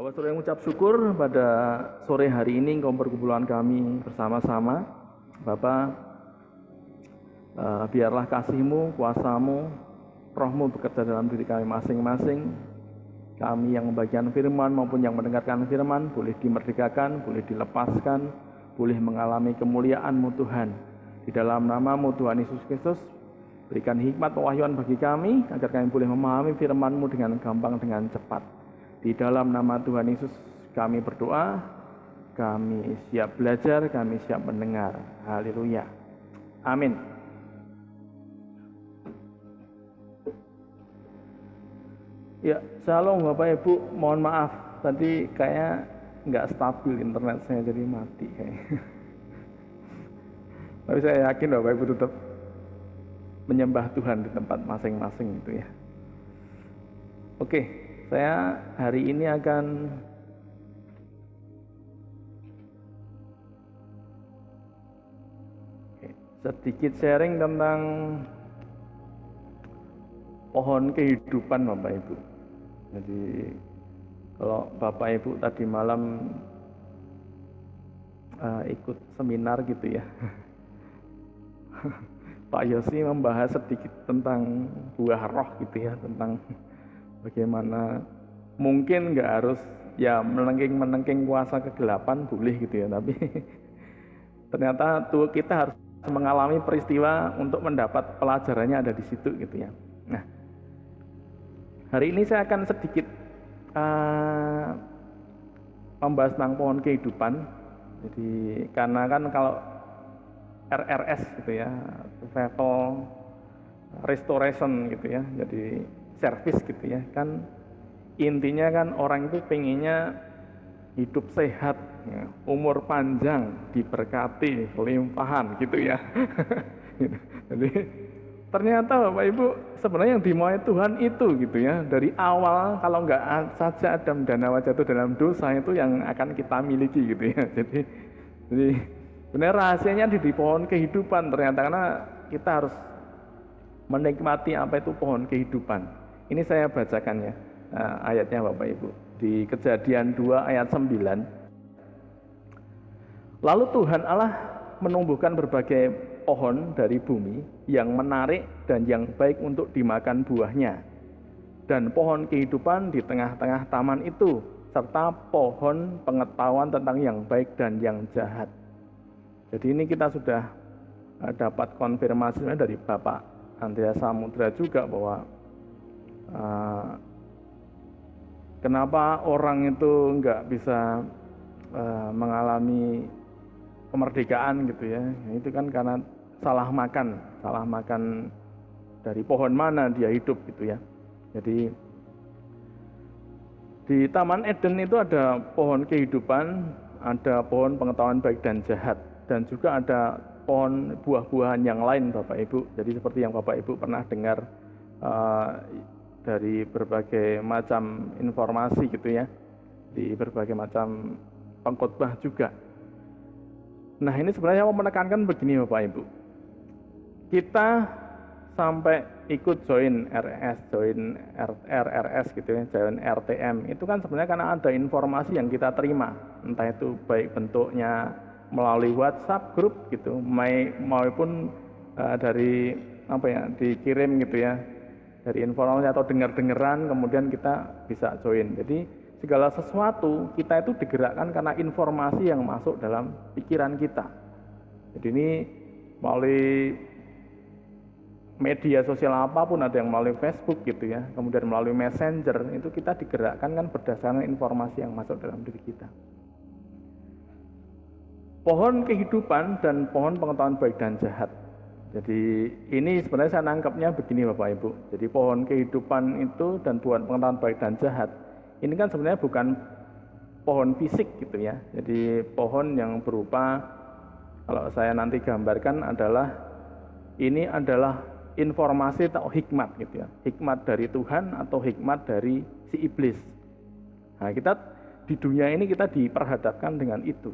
Bapak Saudara yang ucap syukur pada sore hari ini engkau perkumpulan kami bersama-sama. Bapak, biarlah kasih-Mu, kuasa-Mu, Roh-Mu bekerja dalam diri kami masing-masing. Kami yang membagikan firman maupun yang mendengarkan firman boleh dimerdekakan, boleh dilepaskan, boleh mengalami kemuliaan-Mu Tuhan. Di dalam nama-Mu Tuhan Yesus Kristus, berikan hikmat pewahyuan bagi kami agar kami boleh memahami firman-Mu dengan gampang, dengan cepat. Di dalam nama Tuhan Yesus kami berdoa, kami siap belajar, kami siap mendengar. Haleluya. Amin. Ya, shalom Bapak Ibu, mohon maaf tadi kayaknya nggak stabil internet saya, jadi mati kayaknya. Tapi saya yakin Bapak Ibu tetap menyembah Tuhan di tempat masing-masing itu ya. Oke, saya hari ini akan sedikit sharing tentang pohon kehidupan Bapak Ibu. Jadi kalau Bapak Ibu tadi malam ikut seminar gitu ya, Pak Yosi membahas sedikit tentang buah roh gitu ya, tentang bagaimana mungkin nggak harus ya menengking kuasa kegelapan boleh gitu ya, tapi ternyata tuh kita harus mengalami peristiwa untuk mendapat pelajarannya ada di situ gitu ya. Nah, hari ini saya akan sedikit membahas tentang pohon kehidupan. Jadi karena kan kalau RRS gitu ya, Revival Restoration gitu ya, jadi service gitu ya, kan intinya kan orang itu pengennya hidup sehat, ya, umur panjang, diberkati, limpahan gitu ya. Jadi ternyata Bapak Ibu sebenarnya yang dimauai Tuhan itu gitu ya, dari awal kalau nggak saja Adam dan Hawa jatuh dalam dosa itu yang akan kita miliki gitu ya. Jadi benar rahasianya di pohon kehidupan ternyata, karena kita harus menikmati apa itu pohon kehidupan. Ini saya bacakan ya ayatnya Bapak Ibu di Kejadian 2 ayat 9. Lalu Tuhan Allah menumbuhkan berbagai pohon dari bumi yang menarik dan yang baik untuk dimakan buahnya, dan pohon kehidupan di tengah-tengah taman itu, serta pohon pengetahuan tentang yang baik dan yang jahat. Jadi ini kita sudah dapat konfirmasi dari Bapak Andreas Samudra juga bahwa kenapa orang itu nggak bisa mengalami kemerdekaan gitu ya. Itu kan karena salah makan dari pohon mana dia hidup gitu ya. Jadi di Taman Eden itu ada pohon kehidupan, ada pohon pengetahuan baik dan jahat, dan juga ada pohon buah-buahan yang lain Bapak Ibu. Jadi seperti yang Bapak Ibu pernah dengar dari berbagai macam informasi gitu ya, di berbagai macam pengkhotbah juga. Nah, ini sebenarnya mau menekankan begini Bapak Ibu. Kita sampai ikut join RS, join RRS gitu ya, join RTM. Itu kan sebenarnya karena ada informasi yang kita terima, entah itu baik bentuknya melalui WhatsApp grup gitu, maupun dari apa ya, dikirim gitu ya, dari informasi atau dengar-dengaran, kemudian kita bisa join. Jadi segala sesuatu kita itu digerakkan karena informasi yang masuk dalam pikiran kita. Jadi ini melalui media sosial apapun, ada yang melalui Facebook gitu ya, kemudian melalui Messenger, itu kita digerakkan kan berdasarkan informasi yang masuk dalam diri kita. Pohon kehidupan dan pohon pengetahuan baik dan jahat. Jadi ini sebenarnya saya nangkapnya begini Bapak Ibu. Jadi pohon kehidupan itu dan pohon pengetahuan baik dan jahat, ini kan sebenarnya bukan pohon fisik gitu ya. Jadi pohon yang berupa, kalau saya nanti gambarkan adalah, ini adalah informasi atau hikmat gitu ya. Hikmat dari Tuhan atau hikmat dari si iblis. Nah, kita di dunia ini kita diperhadapkan dengan itu.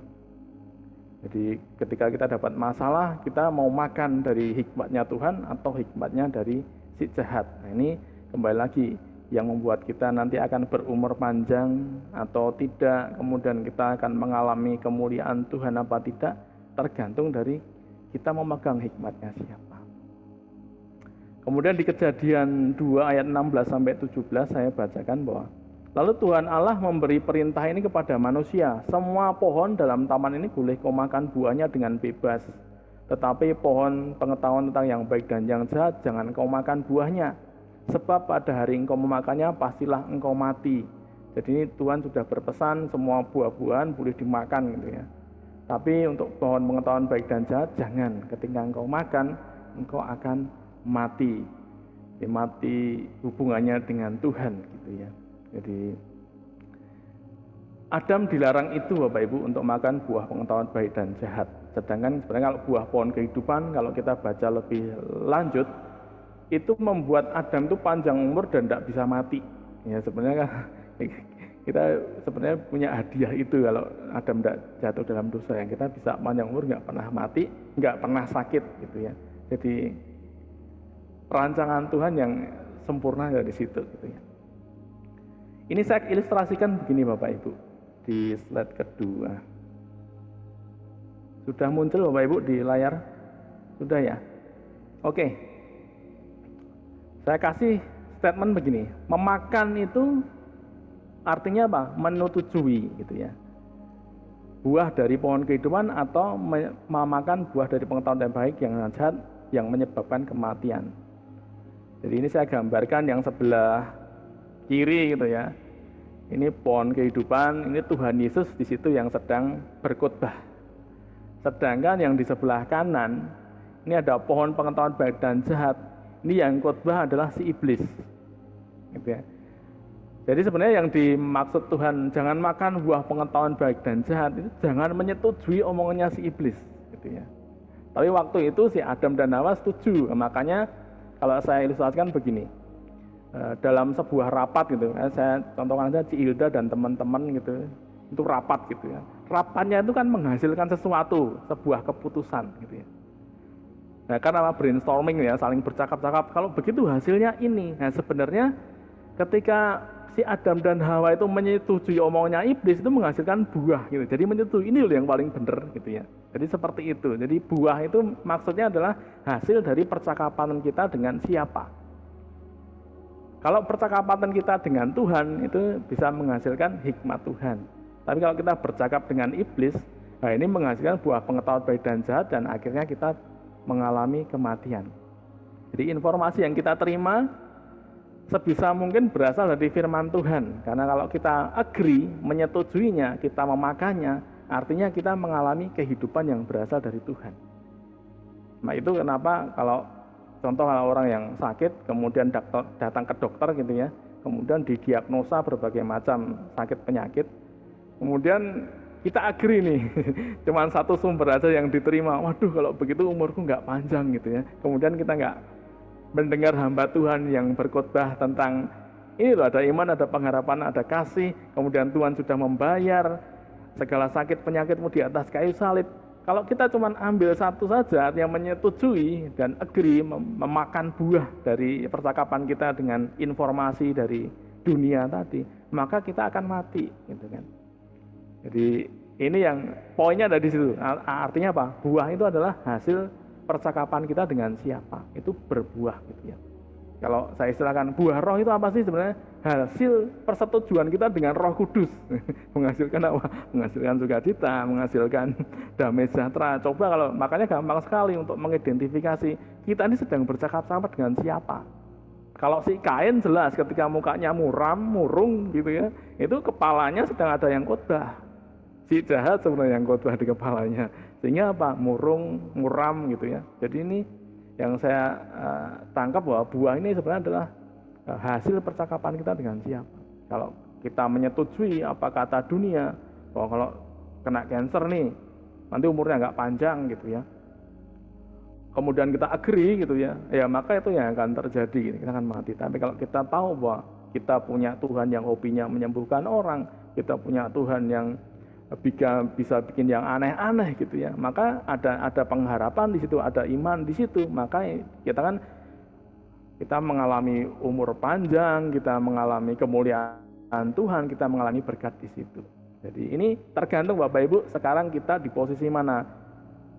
Jadi ketika kita dapat masalah, kita mau makan dari hikmatnya Tuhan atau hikmatnya dari si jahat. Nah, ini kembali lagi yang membuat kita nanti akan berumur panjang atau tidak, kemudian kita akan mengalami kemuliaan Tuhan apa tidak, tergantung dari kita memegang hikmatnya siapa. Kemudian di Kejadian 2 ayat 16 sampai 17 saya bacakan bahwa lalu Tuhan Allah memberi perintah ini kepada manusia, semua pohon dalam taman ini boleh kau makan buahnya dengan bebas, tetapi pohon pengetahuan tentang yang baik dan yang jahat jangan kau makan buahnya, sebab pada hari engkau memakannya pastilah engkau mati. Jadi ini Tuhan sudah berpesan semua buah-buahan boleh dimakan gitu ya. Tapi untuk pohon pengetahuan baik dan jahat jangan, ketika engkau makan engkau akan mati. Jadi mati hubungannya dengan Tuhan gitu ya. Jadi Adam dilarang itu Bapak Ibu untuk makan buah pengetahuan baik dan jahat. Sedangkan sebenarnya kalau buah pohon kehidupan, kalau kita baca lebih lanjut, itu membuat Adam itu panjang umur dan tidak bisa mati. Ya sebenarnya kan kita sebenarnya punya hadiah itu kalau Adam tidak jatuh dalam dosa, yang kita bisa panjang umur, nggak pernah mati, nggak pernah sakit gitu ya. Jadi perancangan Tuhan yang sempurna dari situ gitu ya. Ini saya ilustrasikan begini Bapak Ibu di slide kedua. Sudah muncul Bapak Ibu di layar? Sudah ya? Oke. Saya kasih statement begini, memakan itu artinya apa? Menyetujui gitu ya. Buah dari pohon kehidupan atau memakan buah dari pengetahuan yang baik yang jahat yang menyebabkan kematian. Jadi ini saya gambarkan yang sebelah kiri gitu ya. Ini pohon kehidupan, ini Tuhan Yesus di situ yang sedang berkhotbah. Sedangkan yang di sebelah kanan, ini ada pohon pengetahuan baik dan jahat. Ini yang khotbah adalah si iblis. Gitu ya. Jadi sebenarnya yang dimaksud Tuhan jangan makan buah pengetahuan baik dan jahat itu jangan menyetujui omongannya si iblis, gitu ya. Tapi waktu itu si Adam dan Hawa setuju. Makanya kalau saya ilustrasikan begini, dalam sebuah rapat gitu, saya contohkan aja Ci Hilda dan teman-teman gitu, itu rapat gitu ya. Rapatnya itu kan menghasilkan sesuatu, sebuah keputusan gitu ya. Nah, karena brainstorming ya, saling bercakap-cakap, kalau begitu hasilnya ini. Nah, sebenarnya ketika si Adam dan Hawa itu menyetujui omongannya iblis, itu menghasilkan buah gitu. Jadi menyetujui ini loh yang paling benar gitu ya. Jadi seperti itu. Jadi buah itu maksudnya adalah hasil dari percakapan kita dengan siapa. Kalau percakapan kita dengan Tuhan itu bisa menghasilkan hikmat Tuhan. Tapi kalau kita bercakap dengan iblis, nah ini menghasilkan buah pengetahuan baik dan jahat dan akhirnya kita mengalami kematian. Jadi informasi yang kita terima sebisa mungkin berasal dari firman Tuhan. Karena kalau kita agree, menyetujuinya, kita memakannya, artinya kita mengalami kehidupan yang berasal dari Tuhan. Nah itu kenapa kalau contoh orang yang sakit, kemudian datang ke dokter gitu ya, kemudian didiagnosa berbagai macam sakit penyakit, kemudian kita agree nih, cuman satu sumber aja yang diterima. Waduh, kalau begitu umurku nggak panjang gitu ya. Kemudian kita nggak mendengar hamba Tuhan yang berkhotbah tentang ini loh, ada iman, ada pengharapan, ada kasih. Kemudian Tuhan sudah membayar segala sakit penyakitmu di atas kayu salib. Kalau kita cuma ambil satu saja yang menyetujui dan agree memakan buah dari percakapan kita dengan informasi dari dunia tadi, maka kita akan mati, gitu kan. Jadi ini yang poinnya ada di situ. Artinya apa? Buah itu adalah hasil percakapan kita dengan siapa. Itu berbuah gitu ya. Kalau saya istilahkan buah roh itu apa sih sebenarnya? Hasil persetujuan kita dengan Roh Kudus. Menghasilkan apa? Menghasilkan sukacita, menghasilkan damai sejahtera. Coba kalau makanya gampang sekali untuk mengidentifikasi kita ini sedang bercakap-cakap dengan siapa. Kalau si Kain jelas ketika mukanya muram, murung gitu ya, itu kepalanya sedang ada yang khotbah. Si jahat sebenarnya yang khotbah di kepalanya. Sehingga apa? Murung, muram gitu ya. Jadi ini yang saya tangkap bahwa buah ini sebenarnya adalah hasil percakapan kita dengan siapa. Kalau kita menyetujui apa kata dunia, bahwa kalau kena cancer nih, nanti umurnya nggak panjang gitu ya. Kemudian kita agree gitu ya, ya maka itu yang akan terjadi, kita akan mati. Tapi kalau kita tahu bahwa kita punya Tuhan yang hobinya menyembuhkan orang, kita punya Tuhan yang bisa bikin yang aneh-aneh gitu ya, maka ada pengharapan di situ, ada iman di situ, maka kita kan Kita mengalami umur panjang, kita mengalami kemuliaan Tuhan, kita mengalami berkat di situ. Jadi ini tergantung Bapak Ibu sekarang kita di posisi mana.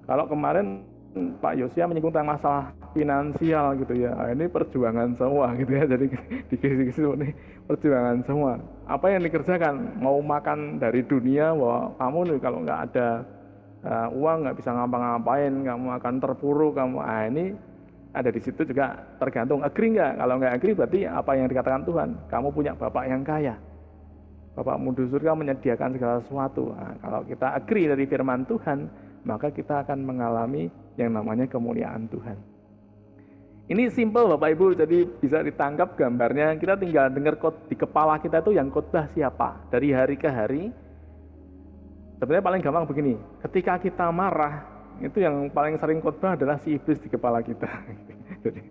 Kalau kemarin Pak Yosia menyinggung tentang masalah finansial gitu ya, ini perjuangan semua gitu ya. Jadi di kisi-kisi ini perjuangan semua. Apa yang dikerjakan? Mau makan dari dunia, bahwa kamu nih kalau nggak ada uang nggak bisa ngapa-ngapain, kamu akan terpuruk, kamu ini ada di situ juga tergantung agree nggak. Kalau nggak agree berarti apa yang dikatakan Tuhan, kamu punya Bapak yang kaya, Bapakmu di surga menyediakan segala sesuatu. Nah, kalau kita agree dari firman Tuhan, maka kita akan mengalami yang namanya kemuliaan Tuhan. Ini simple Bapak Ibu, jadi bisa ditangkap gambarnya. Kita tinggal dengar di kepala kita itu yang khotbah siapa dari hari ke hari. Sebenarnya paling gampang begini, ketika kita marah, itu yang paling sering khotbah adalah si iblis di kepala kita. Jadi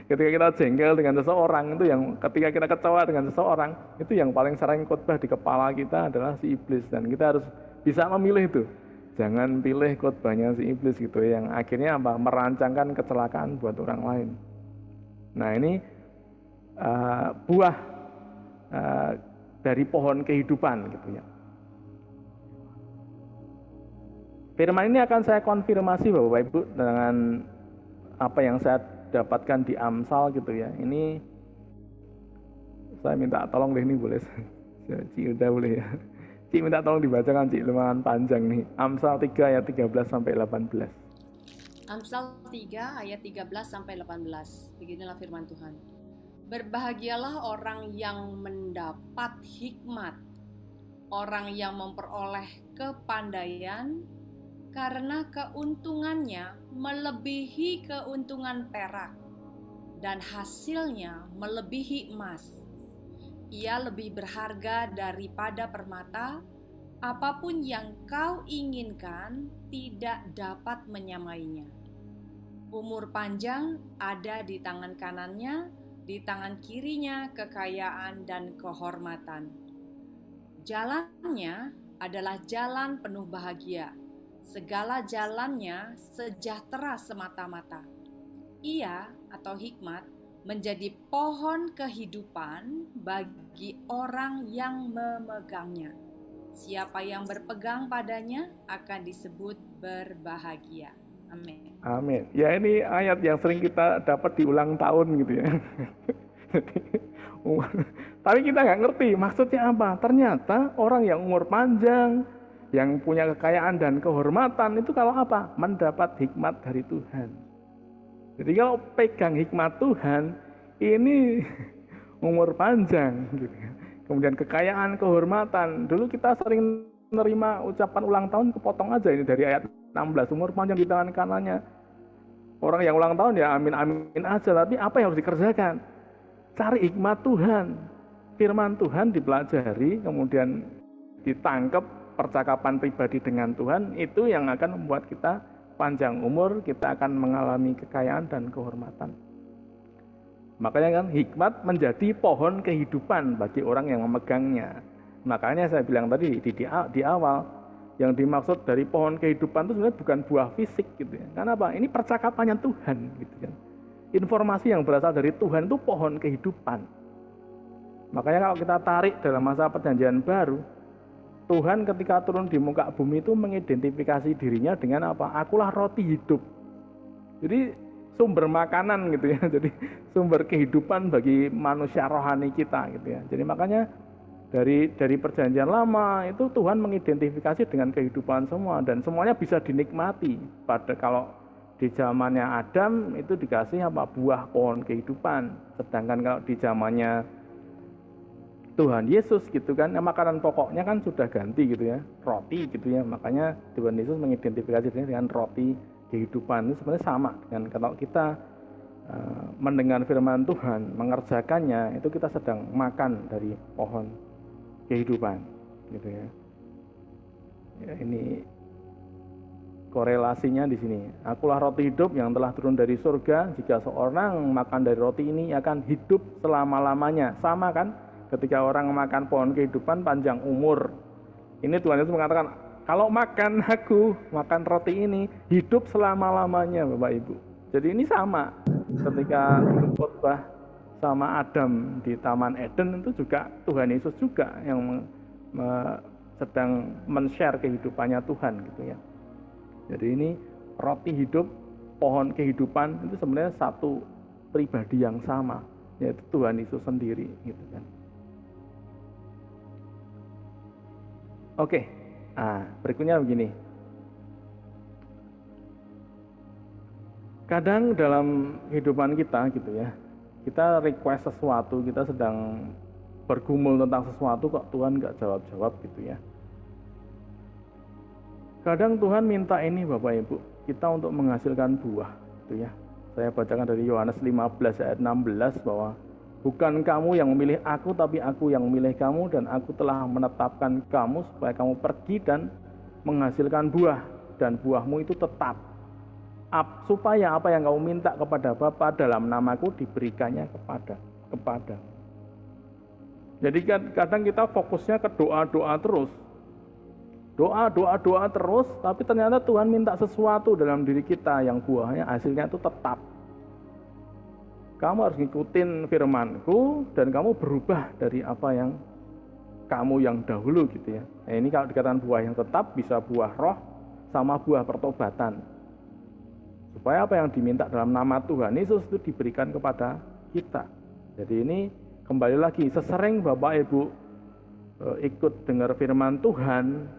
ketika kita jengkel dengan seseorang, itu yang ketika kita kecewa dengan seseorang, itu yang paling sering khotbah di kepala kita adalah si iblis, dan kita harus bisa memilih itu. Jangan pilih khotbahnya si iblis gitu, yang akhirnya apa? Merancangkan kecelakaan buat orang lain. Nah ini buah dari pohon kehidupan gitu ya. Firman ini akan saya konfirmasi Bapak Ibu dengan apa yang saya dapatkan di Amsal gitu ya. Ini saya minta tolong deh, ini boleh Cik Ilda boleh ya. Cik minta tolong dibacakan Cik, lumayan panjang nih. Amsal 3 ayat 13 sampai 18. Amsal 3 ayat 13 sampai 18. Beginilah firman Tuhan. Berbahagialah orang yang mendapat hikmat, orang yang memperoleh kepandaian, karena keuntungannya melebihi keuntungan perak, dan hasilnya melebihi emas. Ia lebih berharga daripada permata, apapun yang kau inginkan tidak dapat menyamainya. Umur panjang ada di tangan kanannya, di tangan kirinya kekayaan dan kehormatan. Jalannya adalah jalan penuh bahagia, segala jalannya sejahtera semata-mata. Ia atau hikmat menjadi pohon kehidupan bagi orang yang memegangnya. Siapa yang berpegang padanya akan disebut berbahagia. Amin. Amin. Ya ini ayat yang sering kita dapat di ulang tahun gitu ya. Tapi kita nggak ngerti maksudnya apa. Ternyata orang yang umur panjang, yang punya kekayaan dan kehormatan itu kalau apa? Mendapat hikmat dari Tuhan. Jadi kalau pegang hikmat Tuhan, ini umur panjang gitu. Kemudian kekayaan, kehormatan. Dulu kita sering menerima ucapan ulang tahun, kepotong aja ini dari ayat 16, umur panjang di tangan kanannya. Orang yang ulang tahun ya amin-amin aja, tapi apa yang harus dikerjakan? Cari hikmat Tuhan. Firman Tuhan dipelajari, kemudian ditangkap, percakapan pribadi dengan Tuhan, itu yang akan membuat kita panjang umur, kita akan mengalami kekayaan dan kehormatan. Makanya kan hikmat menjadi pohon kehidupan bagi orang yang memegangnya. Makanya saya bilang tadi di awal, yang dimaksud dari pohon kehidupan itu sebenarnya bukan buah fisik gitu ya. Karena apa? Ini percakapannya Tuhan gitu kan. Informasi yang berasal dari Tuhan itu pohon kehidupan. Makanya kalau kita tarik dalam masa perjanjian baru, Tuhan ketika turun di muka bumi itu mengidentifikasi dirinya dengan apa? Akulah roti hidup. Jadi sumber makanan gitu ya. Jadi sumber kehidupan bagi manusia rohani kita gitu ya. Jadi makanya dari perjanjian lama itu Tuhan mengidentifikasi dengan kehidupan semua, dan semuanya bisa dinikmati. Pada kalau di zamannya Adam itu dikasih apa? Buah pohon kehidupan. Sedangkan kalau di zamannya Tuhan Yesus gitu kan, makanan pokoknya kan sudah ganti gitu ya, roti gitu ya. Makanya Tuhan Yesus mengidentifikasi dengan roti kehidupan. Itu sebenarnya sama dengan kalau kita mendengar firman Tuhan, mengerjakannya, itu kita sedang makan dari pohon kehidupan gitu ya. Ya ini korelasinya di sini. Akulah roti hidup yang telah turun dari surga. Jika seorang makan dari roti ini akan hidup selama-lamanya. Sama kan? Ketika orang makan pohon kehidupan panjang umur. Ini Tuhan Yesus mengatakan, kalau makan aku, makan roti ini, hidup selama-lamanya Bapak Ibu. Jadi ini sama ketika khotbah sama Adam di Taman Eden itu juga Tuhan Yesus juga yang sedang men-share kehidupannya Tuhan gitu ya. Jadi ini roti hidup, pohon kehidupan itu sebenarnya satu pribadi yang sama, yaitu Tuhan Yesus sendiri gitu kan. Oke, nah berikutnya begini. Kadang dalam kehidupan kita gitu ya, kita request sesuatu, kita sedang bergumul tentang sesuatu kok Tuhan nggak jawab-jawab gitu ya. Kadang Tuhan minta ini Bapak Ibu, kita untuk menghasilkan buah gitu ya. Saya bacakan dari Yohanes 15 ayat 16 bahwa bukan kamu yang memilih aku, tapi aku yang memilih kamu, dan aku telah menetapkan kamu supaya kamu pergi dan menghasilkan buah, dan buahmu itu tetap. Supaya apa yang kamu minta kepada Bapa dalam namaku diberikannya kepada. Jadi kadang kita fokusnya ke doa-doa terus. Doa terus, tapi ternyata Tuhan minta sesuatu dalam diri kita yang buahnya hasilnya itu tetap. Kamu harus ngikutin firman-Ku dan kamu berubah dari apa yang kamu yang dahulu gitu ya. Nah, ini kalau dikatakan buah yang tetap bisa buah roh sama buah pertobatan. Supaya apa yang diminta dalam nama Tuhan Yesus itu diberikan kepada kita. Jadi ini kembali lagi, sesering Bapak Ibu ikut dengar firman Tuhan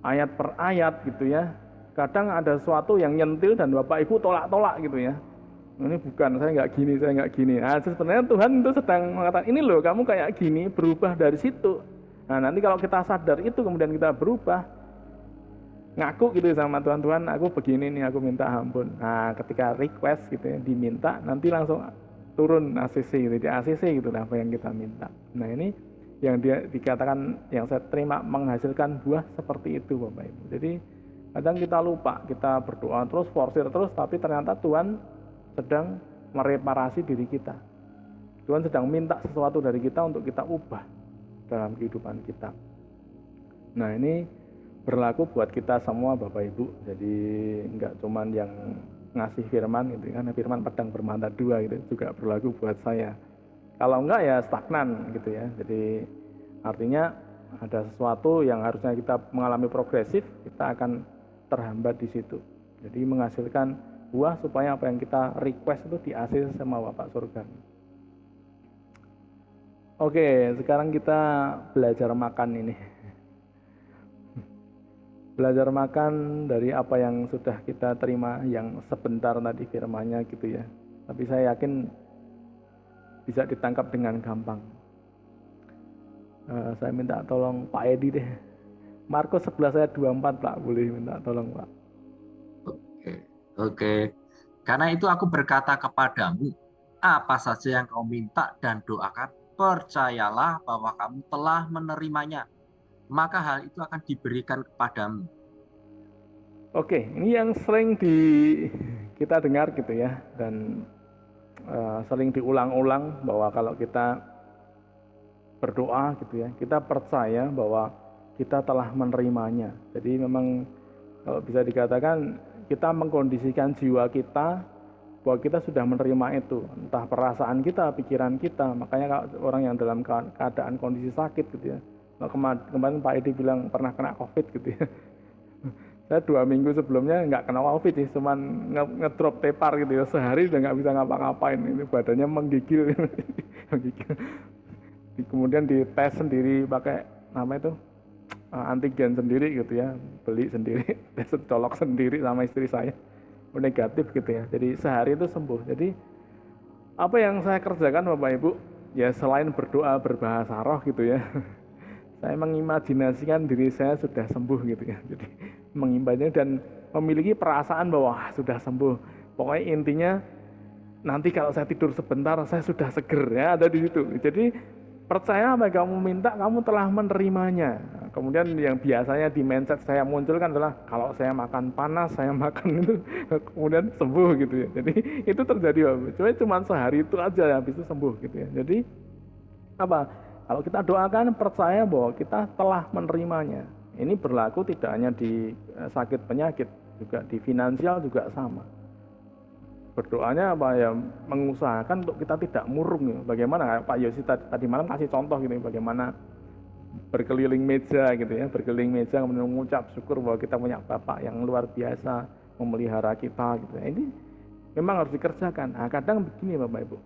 ayat per ayat gitu ya, kadang ada sesuatu yang nyentil dan Bapak Ibu tolak-tolak gitu ya. Ini bukan, saya nggak gini. Nah, sebenarnya Tuhan itu sedang mengatakan, ini loh kamu kayak gini, berubah dari situ. Nah, nanti kalau kita sadar itu kemudian kita berubah, ngaku gitu sama Tuhan, aku begini nih, aku minta ampun. Nah, ketika request gitu ya, diminta, nanti langsung turun ACC gitu, di ACC gitu apa yang kita minta. Nah, ini yang dia dikatakan, yang saya terima menghasilkan buah seperti itu Bapak Ibu. Jadi kadang kita lupa, kita berdoa terus, forsir terus, tapi ternyata Tuhan sedang mereparasi diri kita. Tuhan sedang minta sesuatu dari kita untuk kita ubah dalam kehidupan kita. Nah, ini berlaku buat kita semua Bapak Ibu. Jadi enggak cuman yang ngasih firman gitu kan, firman pedang bermata dua gitu, juga berlaku buat saya. Kalau enggak ya stagnan gitu ya. Jadi artinya ada sesuatu yang harusnya kita mengalami progresif, kita akan terhambat di situ. Jadi menghasilkan buah supaya apa yang kita request itu di-ACC sama Bapak Surga. Oke, sekarang kita belajar makan ini. Belajar makan dari apa yang sudah kita terima, yang sebentar tadi firman-Nya gitu ya. Tapi saya yakin bisa ditangkap dengan gampang. Saya minta tolong Pak Edi deh. Markus 11 ayat 24 Pak, boleh minta tolong Pak. Oke. Karena itu aku berkata kepadamu, apa saja yang kau minta dan doakan, percayalah bahwa kamu telah menerimanya, maka hal itu akan diberikan kepadamu. Oke, ini yang sering kita dengar gitu ya, dan sering diulang-ulang bahwa kalau kita berdoa gitu ya, kita percaya bahwa kita telah menerimanya. Jadi memang kalau bisa dikatakan kita mengkondisikan jiwa kita bahwa kita sudah menerima itu, entah perasaan kita, pikiran kita. Makanya kalau orang yang dalam keadaan kondisi sakit gitu ya, kemarin Pak Edi bilang pernah kena COVID gitu ya. Saya 2 minggu sebelumnya nggak kena COVID sih, cuman ngedrop tepar gitu ya, sehari udah nggak bisa ngapa-ngapain, ini badannya menggigil. Kemudian dites sendiri pakai itu antigen sendiri gitu ya, beli sendiri, tes colok sendiri sama istri saya, negatif gitu ya. Jadi sehari itu sembuh. Jadi apa yang saya kerjakan Bapak Ibu, ya selain berdoa berbahasa roh gitu ya, saya mengimajinasikan diri saya sudah sembuh gitu ya. Jadi mengimbannya dan memiliki perasaan bahwa sudah sembuh. Pokoknya intinya nanti kalau saya tidur sebentar saya sudah seger ya, ada di situ. Jadi percaya apa yang kamu minta, kamu telah menerimanya. Kemudian yang biasanya di mindset saya munculkan adalah kalau saya makan panas, saya makan itu kemudian sembuh gitu ya. Jadi itu terjadi Bapak. Cuma sehari itu aja habis itu sembuh gitu ya. Jadi apa? Kalau kita doakan percaya bahwa kita telah menerimanya. Ini berlaku tidak hanya di sakit penyakit, juga di finansial juga sama. berdoanya apa ya, mengusahakan untuk kita tidak murung ya. Bagaimana Pak Yosi tadi malam kasih contoh gitu, bagaimana berkeliling meja gitu ya, berkeliling meja kemudian mengucap syukur bahwa kita punya Bapak yang luar biasa memelihara kita gitu. Ini memang harus dikerjakan. Nah, kadang begini Bapak Ibu,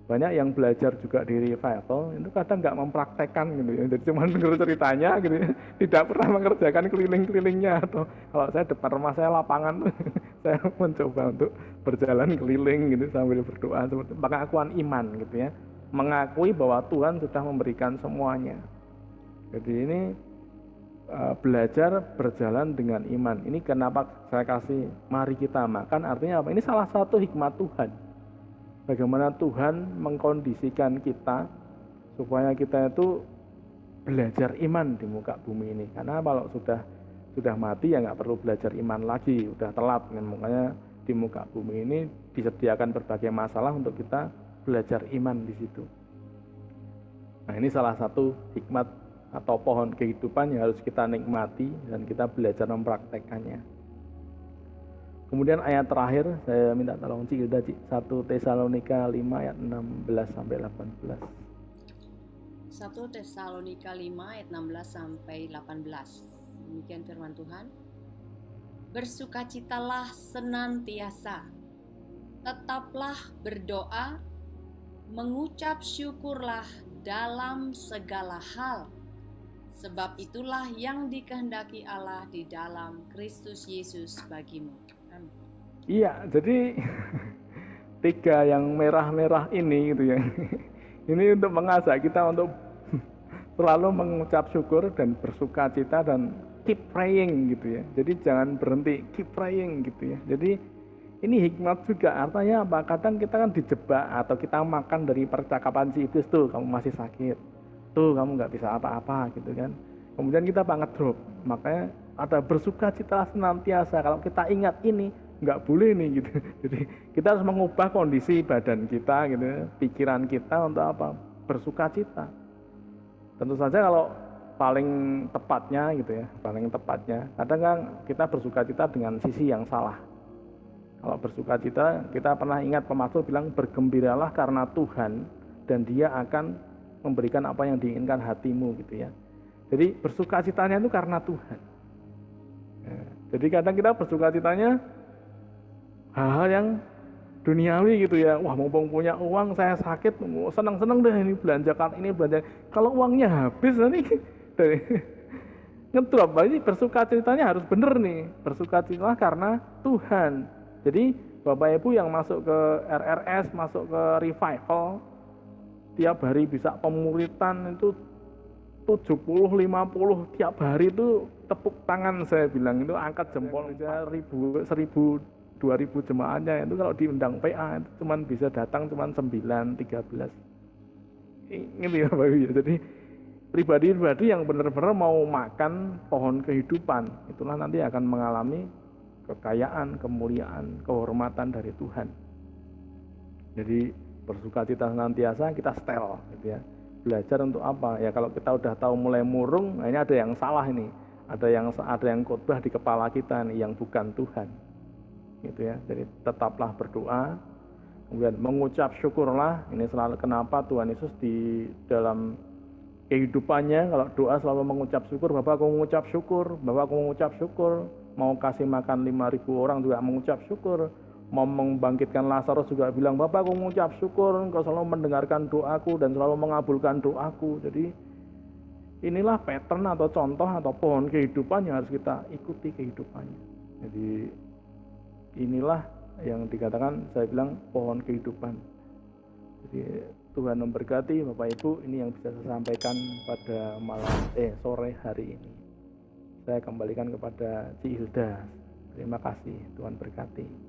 banyak yang belajar juga di revival itu kadang nggak mempraktekkan gitu ya, jadi cuma dengar ceritanya gitu ya, tidak pernah mengerjakan keliling-kelilingnya. Atau kalau saya depan rumah saya lapangan saya mencoba untuk berjalan keliling gitu sambil berdoa seperti pengakuan iman gitu ya, mengakui bahwa Tuhan sudah memberikan semuanya. Jadi ini belajar berjalan dengan iman. Ini kenapa saya kasih mari kita makan, artinya apa? Ini salah satu hikmat Tuhan. Bagaimana Tuhan mengkondisikan kita supaya kita itu belajar iman di muka bumi ini. Karena kalau sudah mati ya nggak perlu belajar iman lagi, udah telat. Makanya di muka bumi ini disediakan berbagai masalah untuk kita belajar iman di situ. Nah, ini salah satu hikmat atau pohon kehidupan yang harus kita nikmati dan kita belajar mempraktekannya. Kemudian ayat terakhir saya minta tolong Cik Hilda, 1 Tesalonika 5 ayat 16 sampai 18. 1 Tesalonika 5 ayat 16 sampai 18. Demikian firman Tuhan. Bersukacitalah senantiasa, tetaplah berdoa, mengucap syukurlah dalam segala hal. Sebab itulah yang dikehendaki Allah di dalam Kristus Yesus bagimu. Amin. Iya, jadi 3 yang merah-merah ini gitu ya. Ini untuk mengajak kita untuk selalu mengucap syukur dan bersukacita dan keep praying gitu ya. Jadi jangan berhenti, keep praying gitu ya. Jadi ini hikmat juga, artinya apa? Kadang kita kan dijebak atau kita makan dari percakapan si iblis, tuh kamu masih sakit, tuh kamu nggak bisa apa-apa gitu kan. Kemudian kita banget drop. Makanya ada bersukacita senantiasa. Kalau kita ingat ini, nggak boleh nih gitu. Jadi kita harus mengubah kondisi badan kita gitu, pikiran kita untuk apa? Bersukacita. Tentu saja kalau paling tepatnya gitu ya, paling tepatnya kadang kan kita bersukacita dengan sisi yang salah. Kalau bersukacita, kita pernah ingat pemasmur bilang bergembiralah karena Tuhan dan Dia akan memberikan apa yang diinginkan hatimu gitu ya. Jadi bersukacitanya itu karena Tuhan. Ya, jadi kadang kita bersukacitanya hal-hal yang duniawi gitu ya. Wah, mumpung punya uang, saya sakit, senang-senang deh ini belanjakan ini belanja. Kalau uangnya habis nanti dari ngedrop. Jadi bersukacitanya harus bener nih. Bersukacitalah karena Tuhan. Jadi Bapak Ibu yang masuk ke RRS, masuk ke revival, tiap hari bisa pemuritan itu 70-50 tiap hari itu tepuk tangan, saya bilang itu angkat jempol aja 1000 2000 jemaahnya itu kalau diundang PA itu cuman bisa datang cuman 9-13. Ini ya Bapak Ibu. Jadi pribadi-pribadi yang benar-benar mau makan pohon kehidupan itulah nanti akan mengalami kekayaan, kemuliaan, kehormatan dari Tuhan. Jadi bersukacita senantiasa, kita setel gitu ya. Belajar untuk apa? Ya kalau kita udah tahu mulai murung, nah ini ada yang salah ini. Ada yang khotbah di kepala kita nih yang bukan Tuhan. Gitu ya. Jadi tetaplah berdoa, kemudian mengucap syukurlah. Ini selalu kenapa Tuhan Yesus di dalam kehidupannya kalau doa selalu mengucap syukur. Bapak aku mengucap syukur, Bapak aku mengucap syukur. Mau kasih makan 5.000 orang juga mengucap syukur. Mau membangkitkan Lazarus juga bilang, Bapak aku mengucap syukur, Engkau selalu mendengarkan doaku dan selalu mengabulkan doaku. Jadi inilah pattern atau contoh atau pohon kehidupan yang harus kita ikuti kehidupannya. Jadi inilah yang dikatakan, saya bilang pohon kehidupan. Jadi Tuhan memberkati Bapak Ibu. Ini yang bisa saya sampaikan pada sore hari ini. Saya kembalikan kepada Cik Hilda. Terima kasih, Tuhan berkati.